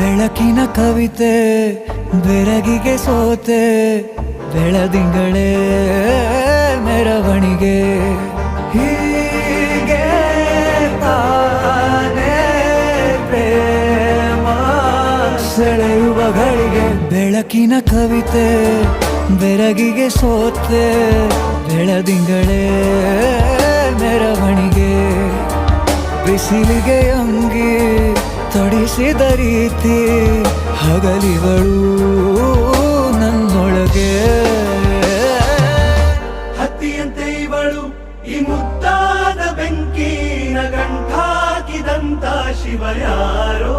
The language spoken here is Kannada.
ಬೆಳಕಿನ ಕವಿತೆ ಬೆರಗಿಗೆ ಸೋತೆ ಬೆಳದಿಂಗಳೇ ಮೆರವಣಿಗೆ ಹೀಗೆ ತಾನೇ ಪ್ರೇಮ ಸೆಳೆಯುವ ಗಳಿಗೆ ಬೆಳಕಿನ ಕವಿತೆ ಬೆರಗಿಗೆ ಸೋತೆ ಬೆಳದಿಂಗಳೇ ಮೆರವಣಿಗೆ ಬಿಸಿಲಿಗೆ ಅಂಗಿ ತೊಡಿಸಿದ ರೀತಿ ಹಗಲಿಗಳು ನನ್ನೊಳಗೆ ಹತ್ತಿಯಂತೆ ಇವಳು ಈ ಮುದ್ದಾದ ಬೆಂಕಿನ ಗಂಟಾಕಿದಂತ ಶಿವ ಯಾರೋ